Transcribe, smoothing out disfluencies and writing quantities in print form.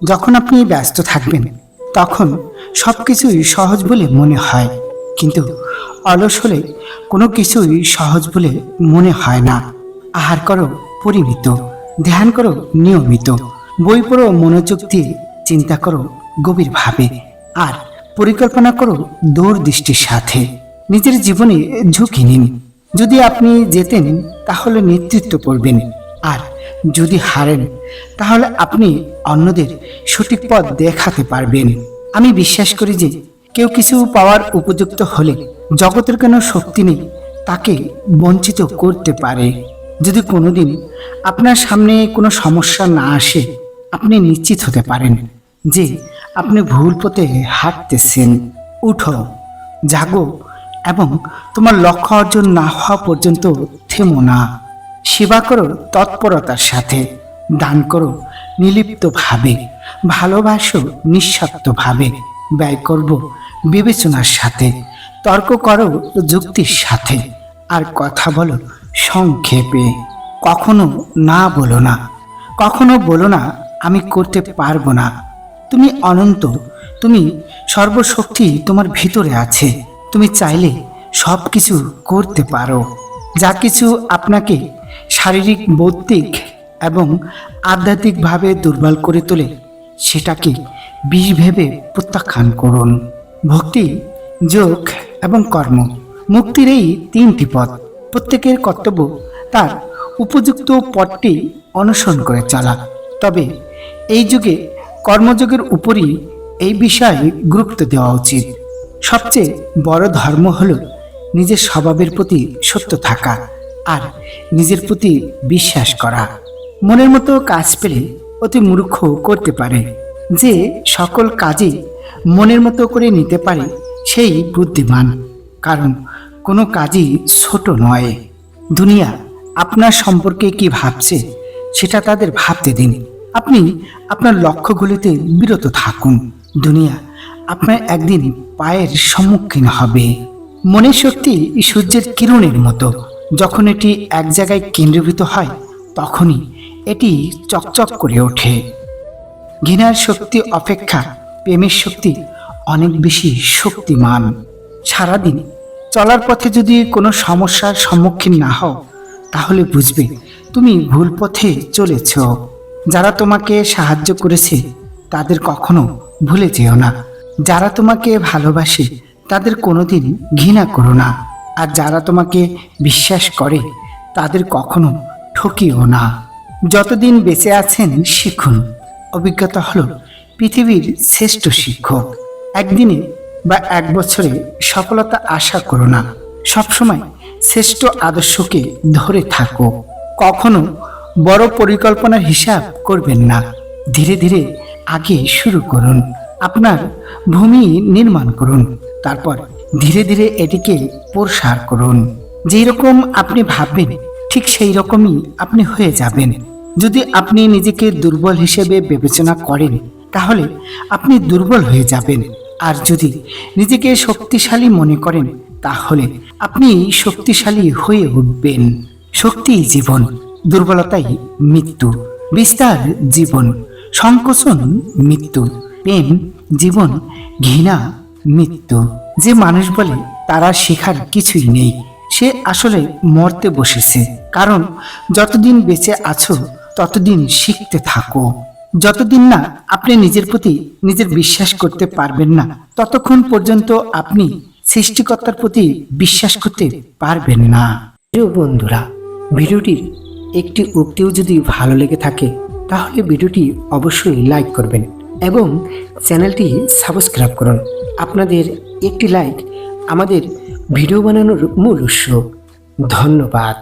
যখন আপনি ব্যস্ত থাকবেন তখন সবকিছুই সহজ বলে মনে হয়, কিন্তু অলস হলে কোনো কিছুই সহজ বলে মনে হয় না। আহার করো পরিমিত, ধ্যান করো নিয়মিত, বই পড়ো মনোযোগ দিয়ে, চিন্তা করো গভীরভাবে, আর পরিকল্পনা করো দূরদৃষ্টির সাথে। নিজের জীবনে ঝুঁকি নিন। যদি আপনি জেতেন তাহলে নেতৃত্ব করবেন, আর যদি হারেন তাহলে আপনি অন্যদের সঠিক পথ দেখাতে পারবেন। আমি বিশ্বাস করি যে কেউ কিছু পাওয়ার উপযুক্ত হলে জগতের কোনো শক্তি নেই তাকে বঞ্চিত করতে পারে। যদি কোনোদিন আপনার সামনে কোনো সমস্যা না আসে, আপনি নিশ্চিত হতে পারেন যে আপনি ভুল পথে হাঁটতেছেন। উঠো, জাগো, এবং তোমার লক্ষ্য অর্জন না হওয়া পর্যন্ত থেমো না। সেবা করো তৎপরতার সাথে, দান করো নির্লিপ্তভাবে, ভালোবাসো নিঃস্বার্থভাবে, ব্যয় করব বিবেচনার সাথে, তর্ক করো যুক্তির সাথে, আর কথা বলো সংক্ষেপে। কখনো না বলো না, কখনো বলো না আমি করতে পারবো না। তুমি অনন্ত, তুমি সর্বশক্তি তোমার ভিতরে আছে। তুমি চাইলে সব কিছু করতে পারো। যা কিছু আপনাকে শারীরিক, বৌদ্ধিক এবং আধ্যাত্মিকভাবে দুর্বল করে তোলে সেটাকে বিষ ভেবে প্রত্যাখ্যান করুন। ভক্তি, যোগ এবং কর্ম, মুক্তির এই তিনটি পথ। প্রত্যেকের কর্তব্য তার উপযুক্ত পথটি অনুসরণ করে চলা। তবে এই যুগে কর্মযোগের উপরই এই বিষয়ে গুরুত্ব দেওয়া উচিত। সবচেয়ে বড় ধর্ম হল নিজের স্বভাবের প্রতি সত্য থাকা আর নিজের প্রতি বিশ্বাস করা। মনের মতো কাজ পেলে অতি মূর্খ করতে পারে। যে সকল কাজই মনের মতো করে নিতে পারে সেই বুদ্ধিমান, কারণ কোনো কাজই ছোট নয়। দুনিয়া আপনার সম্পর্কে কি ভাবছে সেটা তাদের ভাবতে দিন। আপনি আপনার লক্ষ্যগুলিতে বিরত থাকুন। দুনিয়া আপনার একদিন পায়ের সম্মুখীন হবে। মনের শক্তি সূর্যের কিরণের মতো, যখন এটি এক জায়গায় কেন্দ্রীভূত হয় তখনই এটি চকচক করে ওঠে। ঘৃণার শক্তি অপেক্ষা প্রেমের শক্তি অনেক বেশি শক্তিমান। সারাদিন চলার পথে যদি কোনো সমস্যার সম্মুখীন না হও তাহলে বুঝবে তুমি ভুল পথে চলেছ। যারা তোমাকে সাহায্য করেছে তাদের কখনো ভুলে যেও না। যারা তোমাকে ভালোবাসে তাদের কোনোদিন ঘৃণা করো না। আর যারা তোমাকে বিশ্বাস করে তাদের কখনো ঠকিও না। যতদিন বেঁচে আছেন শিখুন। অভিজ্ঞতা হলো পৃথিবীর শ্রেষ্ঠ শিক্ষক। একদিনে বা এক বছরে সফলতা আশা করো না। সবসময় শ্রেষ্ঠ আদর্শকে ধরে থাকো। কখনো বড় পরিকল্পনার হিসাব করবেন না। ধীরে ধীরে আগে শুরু করুন। আপনার ভূমি নির্মাণ করুন, তারপর ধীরে ধীরে এটিকে প্রসার করুন। যেই রকম আপনি ভাববেন ঠিক সেই রকমই আপনি হয়ে যাবেন। যদি আপনি নিজেকে দুর্বল হিসেবে বিবেচনা করেন তাহলে আপনি দুর্বল হয়ে যাবেন। আর যদি নিজেকে শক্তিশালী মনে করেন তাহলে আপনি শক্তিশালী হয়ে উঠবেন। শক্তিই জীবন, দুর্বলতাই মৃত্যু। বিস্তার জীবন, সংকোচন মৃত্যু। প্রেম জীবন, ঘৃণা মৃত্যু। যে মানুষ বলে তারা শেখার কিছুই নেই সে আসলে মরতে বসেছে। কারণ যতদিন বেঁচে আছো ততদিন শিখতে থাকো। যতদিন না আপনি নিজের প্রতি নিজের বিশ্বাস করতে পারবেন না ততক্ষণ পর্যন্ত আপনি সৃষ্টিকর্তার প্রতি বিশ্বাস করতে পারবেন না। প্রিয় বন্ধুরা, ভিডিওটির একটি উক্তিও যদি ভালো লেগে থাকে তাহলে ভিডিওটি অবশ্যই লাইক করবেন এবং চ্যানেলটি সাবস্ক্রাইব করুন। আপনাদের একটি লাইক আমাদের ভিডিও বানানোর মূল উৎস। ধন্যবাদ।